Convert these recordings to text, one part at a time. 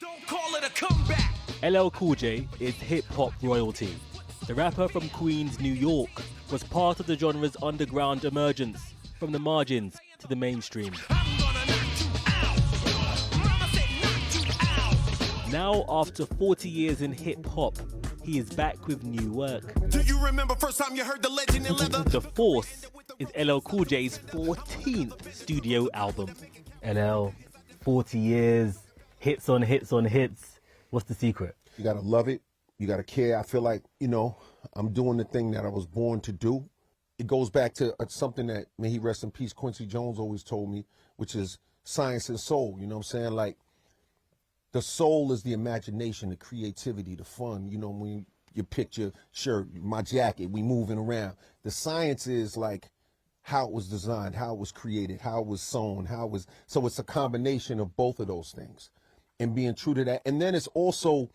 Don't call it a comeback. LL Cool J is hip-hop royalty. The rapper from Queens, New York, was part of the genre's underground emergence, from the margins to the mainstream. Now, after 40 years in hip-hop, he is back with new work. Do you remember first time you heard the legend in leather? The Force is LL Cool J's 14th studio album. LL, 40 years, hits on hits on hits. What's the secret? You gotta love it. You gotta care. I feel like, I'm doing the thing that I was born to do. It goes back to something that, may he rest in peace, Quincy Jones always told me, which is science and soul. You know what I'm saying? Like, the soul is the imagination, the creativity, the fun. When you pick your shirt, my jacket, we moving around. The science is like how it was designed, how it was created, how it was sewn, so it's a combination of both of those things and being true to that. And then it's also,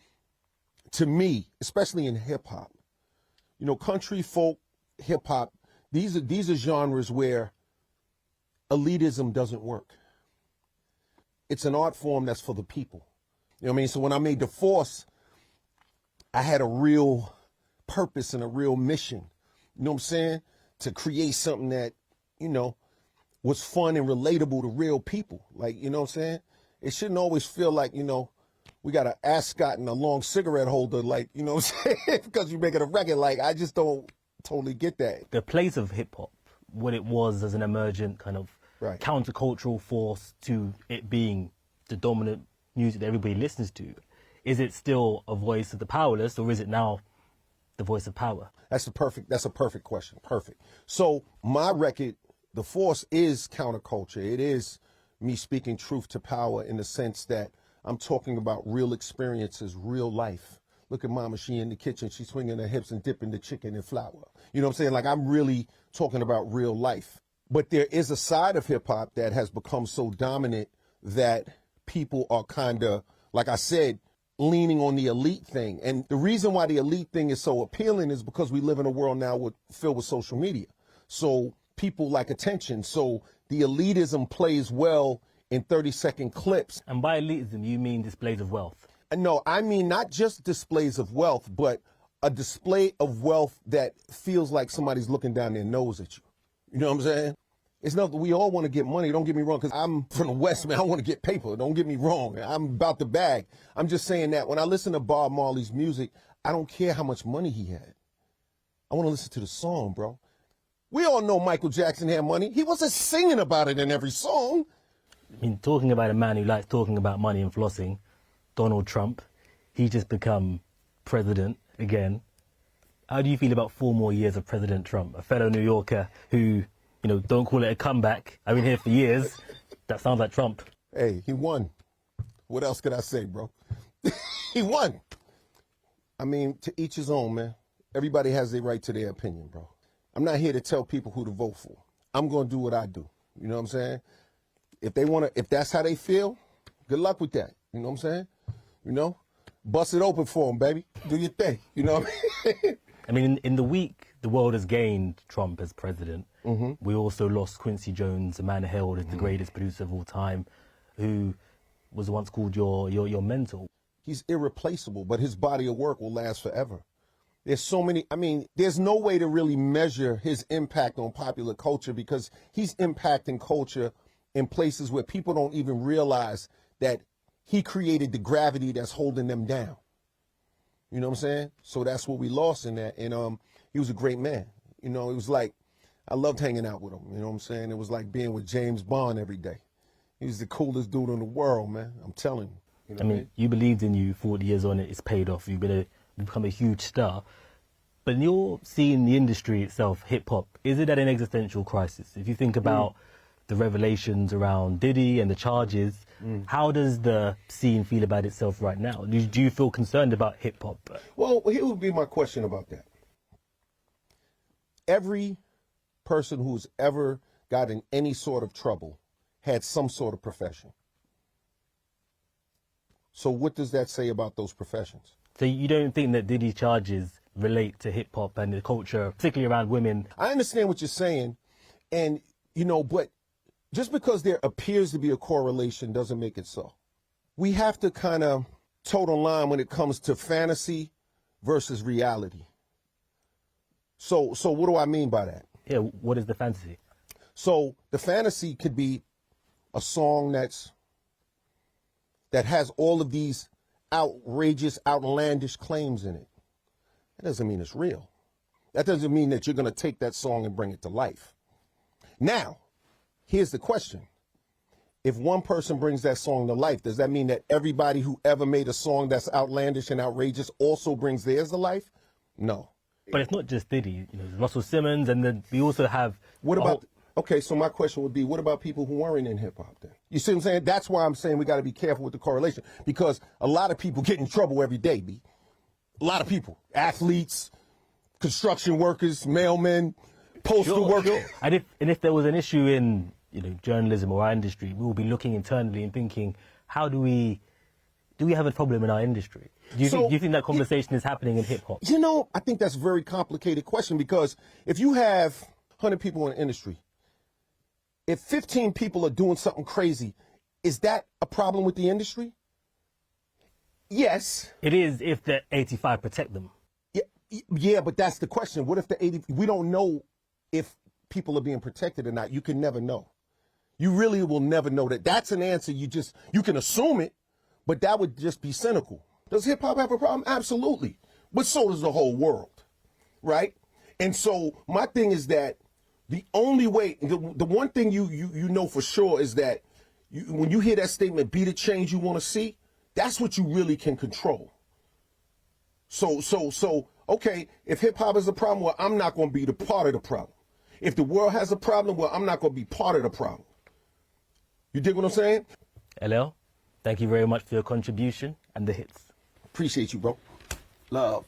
to me, especially in hip hop, country, folk, hip hop, these are genres where elitism doesn't work. It's an art form that's for the people. You know what I mean? So when I made The Force, I had a real purpose and a real mission, you know what I'm saying? To create something that, was fun and relatable to real people. Like, you know what I'm saying? It shouldn't always feel like, we got an ascot and a long cigarette holder, like, you know what I'm saying? Because you're making a record. Like, I just don't totally get that. The place of hip-hop, what it was as an emergent kind of countercultural force to it being the dominant music that everybody listens to, is it still a voice of the powerless, or is it now the voice of power? That's a perfect question. Perfect. So my record, The Force, is counterculture. It is me speaking truth to power in the sense that I'm talking about real experiences, real life. Look at Mama, she in the kitchen, she's swinging her hips and dipping the chicken in flour. You know what I'm saying? Like, I'm really talking about real life. But there is a side of hip hop that has become so dominant that people are kind of, like I said, leaning on the elite thing. And the reason why the elite thing is so appealing is because we live in a world now filled with social media. So people like attention. So the elitism plays well in 30-second clips. And by elitism, you mean displays of wealth? No, I mean not just displays of wealth, but a display of wealth that feels like somebody's looking down their nose at you. You know what I'm saying? It's not that we all want to get money. Don't get me wrong, because I'm from the West, man. I want to get paper. Don't get me wrong. I'm about the bag. I'm just saying that when I listen to Bob Marley's music, I don't care how much money he had. I want to listen to the song, bro. We all know Michael Jackson had money. He wasn't singing about it in every song. I mean, talking about a man who likes talking about money and flossing, Donald Trump, he's just become president again. How do you feel about 4 more years of President Trump, a fellow New Yorker who, don't call it a comeback? I've been here for years. That sounds like Trump. Hey, he won. What else could I say, bro? He won. I mean, to each his own, man. Everybody has their right to their opinion, bro. I'm not here to tell people who to vote for. I'm going to do what I do. You know what I'm saying? If that's how they feel, good luck with that. You know what I'm saying? Bust it open for them, baby. Do your thing. You know what I mean? I mean, in the week the world has gained Trump as president, we also lost Quincy Jones, a man hailed as the greatest producer of all time, who was once called your mentor. He's irreplaceable, but his body of work will last forever. There's so many, there's no way to really measure his impact on popular culture because he's impacting culture in places where people don't even realize that he created the gravity that's holding them down. You know what I'm saying? So that's what we lost in that. And he was a great man. It was like, I loved hanging out with him. You know what I'm saying? It was like being with James Bond every day. He was the coolest dude in the world, man. I'm telling you. You know I mean, you believed in you 40 years on it's paid off. You've become a huge star. But you're seeing the industry itself, hip-hop, is it at an existential crisis? If you think about the revelations around Diddy and the charges, how does the scene feel about itself right now? Do you feel concerned about hip-hop? Well, here would be my question about that. Every person who's ever got in any sort of trouble had some sort of profession. So what does that say about those professions? So you don't think that Diddy charges relate to hip-hop and the culture, particularly around women? I understand what you're saying, and, but just because there appears to be a correlation doesn't make it so. We have to kind of total line when it comes to fantasy versus reality. So what do I mean by that? Yeah, what is the fantasy? So the fantasy could be a song that has all of these outrageous, outlandish claims in it. That doesn't mean it's real. That doesn't mean that you're going to take that song and bring it to life. Now, here's the question. If one person brings that song to life, does that mean that everybody who ever made a song that's outlandish and outrageous also brings theirs to life? No. But it's not just Diddy. You know, Russell Simmons, and then we also have... What about... Okay, so my question would be, what about people who weren't in hip-hop then? You see what I'm saying? That's why I'm saying we got to be careful with the correlation, because a lot of people get in trouble every day, B. A lot of people. Athletes, construction workers, mailmen, postal workers. Sure. And if there was an issue in, you know, journalism or our industry, we will be looking internally and thinking, how do we have a problem in our industry? Do you think that conversation is happening in hip-hop? You know, I think that's a very complicated question, because if you have 100 people in the industry, if 15 people are doing something crazy, is that a problem with the industry? Yes. It is if the 85 protect them. Yeah, but that's the question. What if the 80, we don't know if people are being protected or not. You can never know. You really will never know that. That's an answer. You can assume it, but that would just be cynical. Does hip hop have a problem? Absolutely. But so does the whole world, right? And so my thing is that the only way, the one thing you know for sure is that when you hear that statement, be the change you want to see, that's what you really can control. So, okay, if hip hop is a problem, well, I'm not going to be the part of the problem. If the world has a problem, well, I'm not going to be part of the problem. You dig what I'm saying? LL, thank you very much for your contribution and the hits. Appreciate you, bro. Love.